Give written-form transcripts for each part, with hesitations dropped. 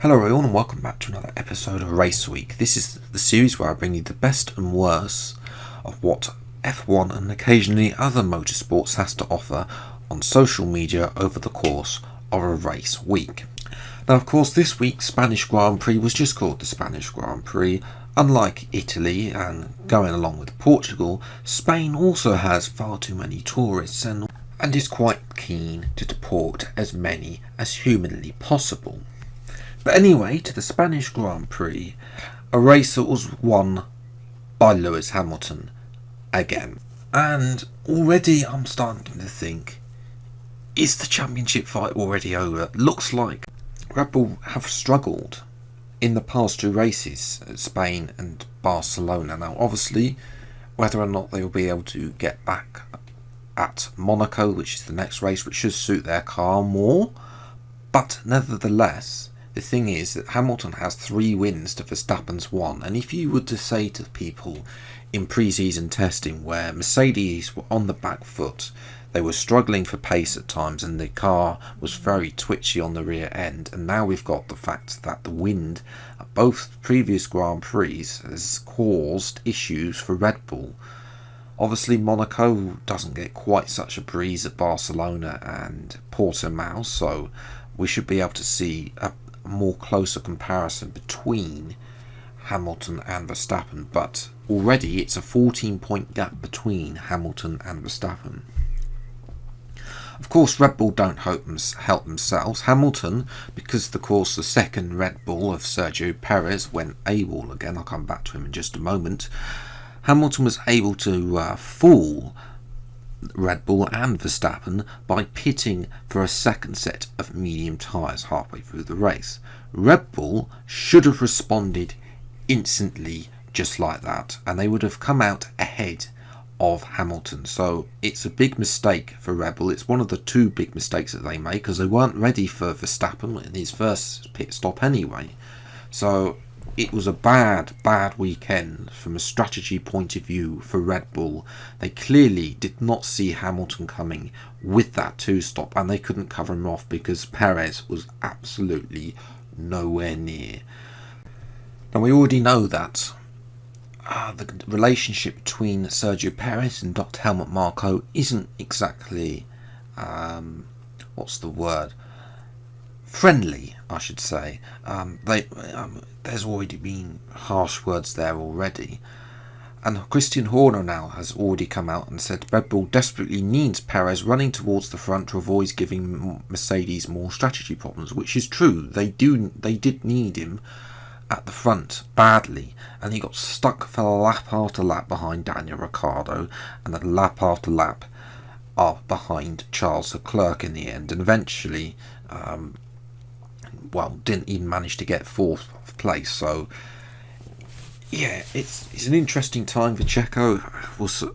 Hello everyone and welcome back to another episode of Race Week. This is the series where I bring you the best and worst of what F1 and occasionally other motorsports has to offer on social media over the course of a race week. Now of course this week's Spanish Grand Prix was just called the Spanish Grand Prix. Unlike Italy and going along with Portugal, Spain also has far too many tourists and is quite keen to deport as many as humanly possible. But anyway, to the Spanish Grand Prix, a race that was won by Lewis Hamilton again. And already I'm starting to think, is the championship fight already over? Looks like Red Bull have struggled in the past two races at Spain and Barcelona. Now obviously, whether or not they will be able to get back at Monaco, which is the next race, which should suit their car more. But nevertheless, the thing is that Hamilton has 3 wins to Verstappen's 1, and if you were to say to people in pre-season testing where Mercedes were on the back foot, they were struggling for pace at times and the car was very twitchy on the rear end, and now we've got the fact that the wind at both previous Grand Prix has caused issues for Red Bull. Obviously Monaco doesn't get quite such a breeze at Barcelona and Portimao, so we should be able to see a more closer comparison between Hamilton and Verstappen, but already it's a 14-point gap between Hamilton and Verstappen. Of course Red Bull don't help themselves. Hamilton, because of course the second Red Bull of Sergio Perez went AWOL again, I'll come back to him in just a moment. Hamilton was able to fool Red Bull and Verstappen by pitting for a second set of medium tyres halfway through the race. Red Bull should have responded instantly just like that, and they would have come out ahead of Hamilton. So it's a big mistake for Red Bull. It's one of the 2 big mistakes that they made because they weren't ready for Verstappen in his first pit stop anyway. So it was a bad weekend from a strategy point of view for Red Bull. They clearly did not see Hamilton coming with that 2-stop, and they couldn't cover him off because Perez was absolutely nowhere near. Now we already know that the relationship between Sergio Perez and Dr. Helmut Marko isn't exactly, friendly, I should say. There's already been harsh words there already. And Christian Horner now has already come out and said Red Bull desperately needs Perez running towards the front to avoid giving Mercedes more strategy problems, which is true. They did need him at the front badly, and he got stuck for lap after lap behind Daniel Ricciardo and a lap after lap behind Charles Leclerc in the end, and eventually didn't even manage to get 4th place. So yeah, it's an interesting time for Checo.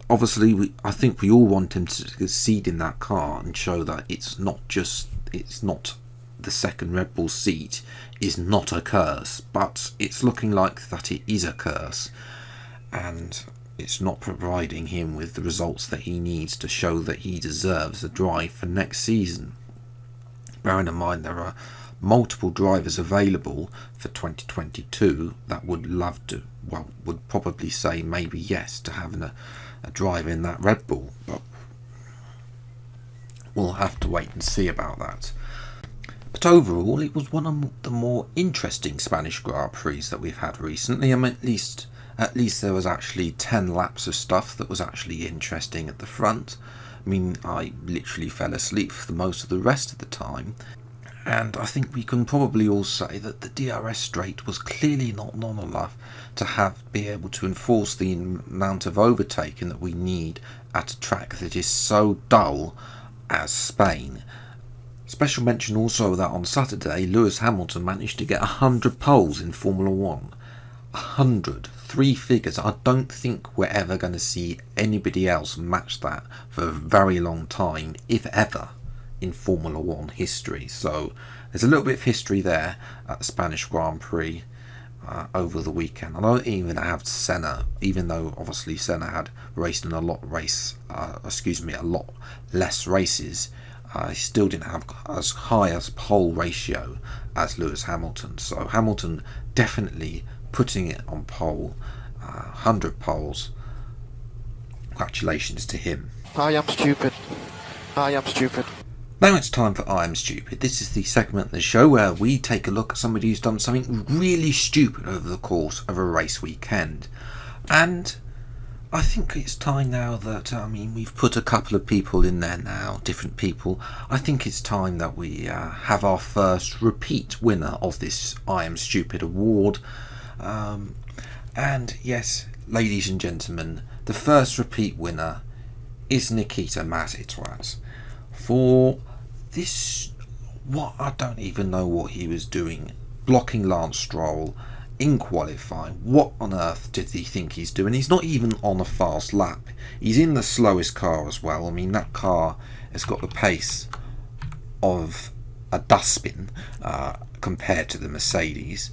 Obviously I think we all want him to succeed in that car and show that it's not the second Red Bull seat is not a curse, but it's looking like that it is a curse, and it's not providing him with the results that he needs to show that he deserves a drive for next season. Bearing in mind there are multiple drivers available for 2022 that would probably say maybe yes to having a drive in that Red Bull, but we'll have to wait and see about that. But overall it was one of the more interesting Spanish Grand Prix that we've had recently. I mean, at least there was actually 10 laps of stuff that was actually interesting at the front. I mean, I literally fell asleep for most of the rest of the time. And I think we can probably all say that the DRS straight was clearly not long enough to be able to enforce the amount of overtaking that we need at a track that is so dull as Spain. Special mention also that on Saturday, Lewis Hamilton managed to get 100 poles in Formula 1. 100. 3 figures. I don't think we're ever going to see anybody else match that for a very long time, if ever, in Formula 1 history. So there's a little bit of history there at the Spanish Grand Prix over the weekend. I don't even have Senna, even though obviously Senna had raced in a lot less races. he still didn't have as high as pole ratio as Lewis Hamilton. So Hamilton definitely putting it on pole, 100 poles. Congratulations to him. I am stupid. I am stupid. Now it's time for I Am Stupid. This is the segment of the show where we take a look at somebody who's done something really stupid over the course of a race weekend. And I think it's time now that, we've put a couple of people in there now, different people. I think it's time that we have our first repeat winner of this I Am Stupid award. And yes, ladies and gentlemen, the first repeat winner is Nikita Mazepin. For this, I don't even know what he was doing, blocking Lance Stroll in qualifying. What on earth did he think he's doing? He's not even on a fast lap. He's in the slowest car as well. That car has got the pace of a dustbin compared to the Mercedes.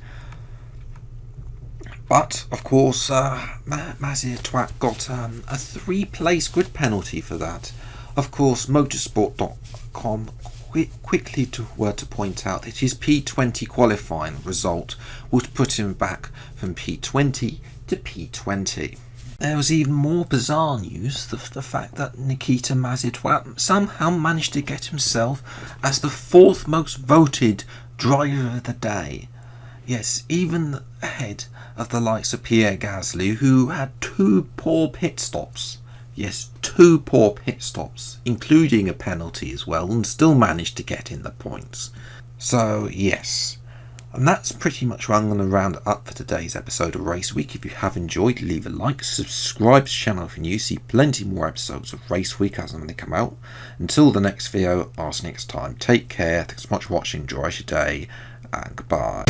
But, of course, Mazepin got a 3-place grid penalty for that. Of course, motorsport.com quickly were to point out that his P20 qualifying result would put him back from P20 to P20. There was even more bizarre news, the fact that Nikita Mazepin somehow managed to get himself as the 4th most voted driver of the day. Yes, even ahead of the likes of Pierre Gasly, who had 2 poor pit stops. Yes, 2 poor pit stops, including a penalty as well, and still managed to get in the points. So, yes. And that's pretty much where I'm going to round it up for today's episode of Race Week. If you have enjoyed, leave a like, subscribe to the channel if you're new, see plenty more episodes of Race Week as and when they come out. Until the next video, I'll see you next time. Take care, thanks so much for watching, enjoy your day, and goodbye.